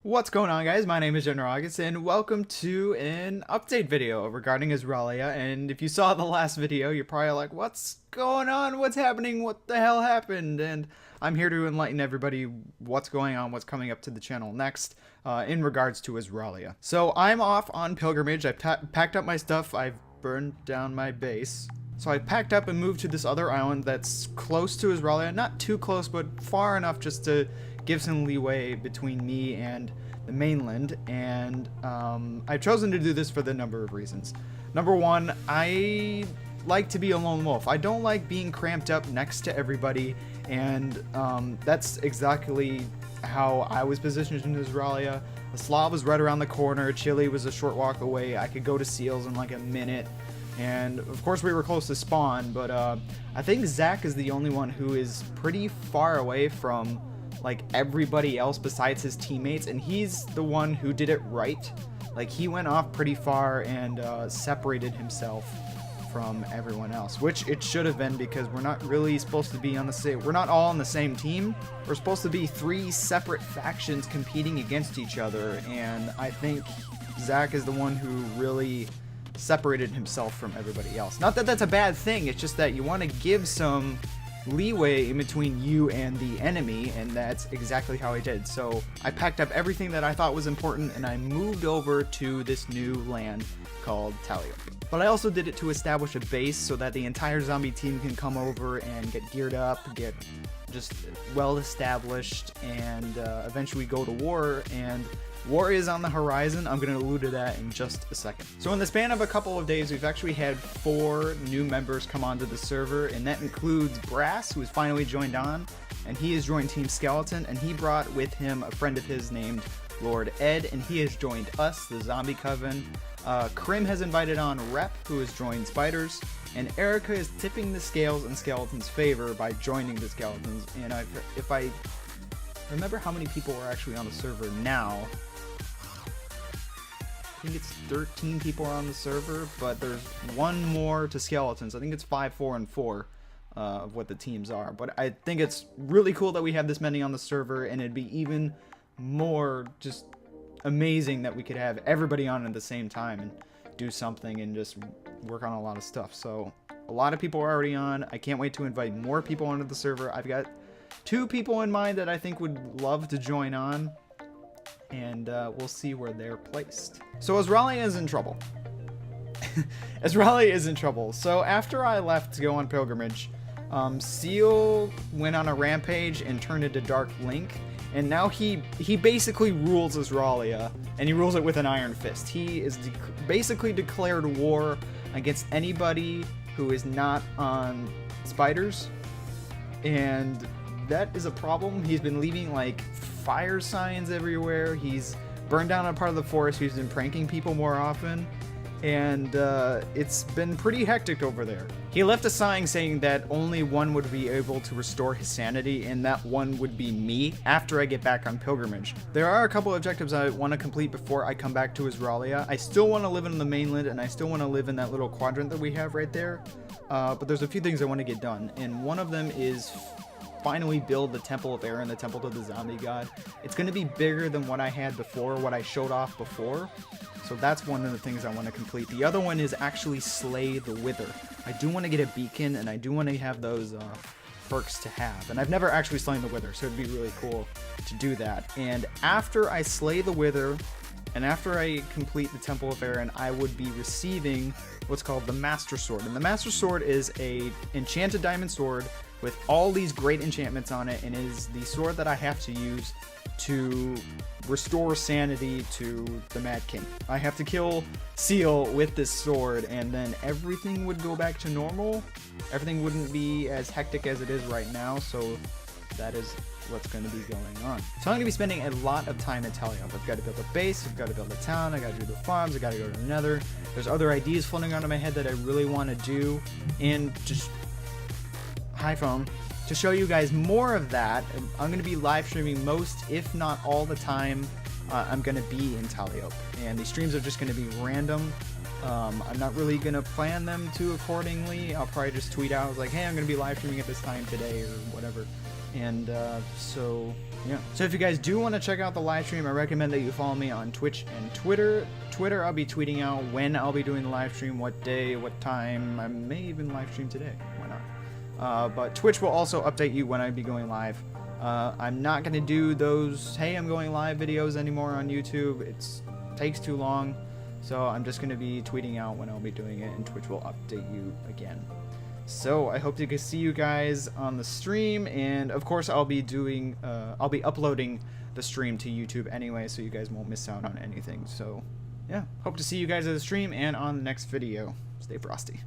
What's going on, guys? My name is GeneralAugust and welcome to an update video regarding Ezrahlia. And if you saw the last video, you're probably like, what's going on? What's happening? What the hell happened? And I'm here to enlighten everybody what's going on, what's coming up to the channel next in regards to Ezrahlia. So I'm off on pilgrimage. I've packed up my stuff. I've burned down my base. So I packed up and moved to this other island that's close to Ezrahlia. Not too close, but far enough just to give some leeway between me and the mainland. And I've chosen to do this for the number of reasons. Number one, I like to be a lone wolf. I don't like being cramped up next to everybody, and that's exactly how I was positioned in Ezrahlia. The Slav was right around the corner, Chile was a short walk away, I could go to Seals in like a minute. And of course we were close to spawn, but I think Zach is the only one who is pretty far away from like everybody else besides his teammates, and he's the one who did it right. Like, he went off pretty far and separated himself from everyone else, which it should have been, because we're not really supposed to be on the same, we're not all on the same team. We're supposed to be three separate factions competing against each other, and I think Zach is the one who really separated himself from everybody else. Not that that's a bad thing, it's just that you want to give some leeway in between you and the enemy, and that's exactly how I did. So I packed up everything that I thought was important and I moved over to this new land called TALYOPE. But I also did it to establish a base so that the entire zombie team can come over and get geared up, get just well established, and eventually go to war. And war is on the horizon. I'm going to allude to that in just a second. So in the span of a couple of days, we've actually had 4 new members come onto the server, and that includes Brass, who has finally joined on, and he has joined Team Skeleton, and he brought with him a friend of his named Lord Ed, and he has joined us, the Zombie Coven. Krim has invited on Rep, who has joined Spiders, and Erica is tipping the scales in Skeleton's favor by joining the Skeletons. And if I remember how many people are actually on the server now, I think it's 13 people on the server, but there's one more to Skeletons. I think it's 5, 4, and 4 of what the teams are. But I think it's really cool that we have this many on the server, and it'd be even more just amazing that we could have everybody on at the same time and do something and just work on a lot of stuff. So a lot of people are already on. I can't wait to invite more people onto the server. I've got 2 people in mind that I think would love to join on, and we'll see where they're placed. So Ezrahlia is in trouble. Ezrahlia is in trouble. So after I left to go on pilgrimage, Seal went on a rampage and turned into Dark Link, and now he basically rules Ezrahlia, and he rules it with an iron fist. He is basically declared war against anybody who is not on Spiders, and that is a problem. He's been leaving like fire signs everywhere. He's burned down a part of the forest. He's been pranking people more often, and it's been pretty hectic over there. He left a sign saying that only one would be able to restore his sanity, and that one would be me after I get back on pilgrimage. There are a couple of objectives I want to complete before I come back to Ezrahlia. I still want to live in the mainland, and I still want to live in that little quadrant that we have right there, but there's a few things I want to get done, and one of them is finally build the Temple of Aaron, the temple to the zombie god. It's going to be bigger than what I had before, what I showed off before. So that's one of the things I want to complete. The other one is actually slay the Wither. I do want to get a beacon, and I do want to have those perks to have. And I've never actually slain the Wither, so it'd be really cool to do that. And after I slay the Wither, and after I complete the Temple of Aaron, I would be receiving what's called the Master Sword. And the Master Sword is a enchanted diamond sword with all these great enchantments on it, and is the sword that I have to use to restore sanity to the Mad King. I have to kill Seal with this sword, and then everything would go back to normal. Everything wouldn't be as hectic as it is right now, so that is what's going to be going on. So I'm going to be spending a lot of time at TALYOPE. I've got to build a base, I've got to build a town, I've got to do the farms, I've got to go to the Nether. There's other ideas floating around in my head that I really want to do, and just hi phone, to show you guys more of that. I'm going to be live streaming most, if not all the time. I'm going to be in TALYOPE, and these streams are just going to be random. I'm not really going to plan them to accordingly. I'll probably just tweet out like, hey, I'm going to be live streaming at this time today or whatever. And so yeah. So if you guys do want to check out the live stream, I recommend that you follow me on Twitch and Twitter. Twitter, I'll be tweeting out when I'll be doing the live stream, what day, what time. I may even live stream today. Why not? But Twitch will also update you when I be going live. I'm not gonna do those "Hey, I'm going live" videos anymore on YouTube. It takes too long. So I'm just gonna be tweeting out when I'll be doing it, and Twitch will update you again. So I hope to see you guys on the stream, and of course I'll be uploading the stream to YouTube anyway, so you guys won't miss out on anything. So yeah, hope to see you guys at the stream and on the next video. Stay frosty.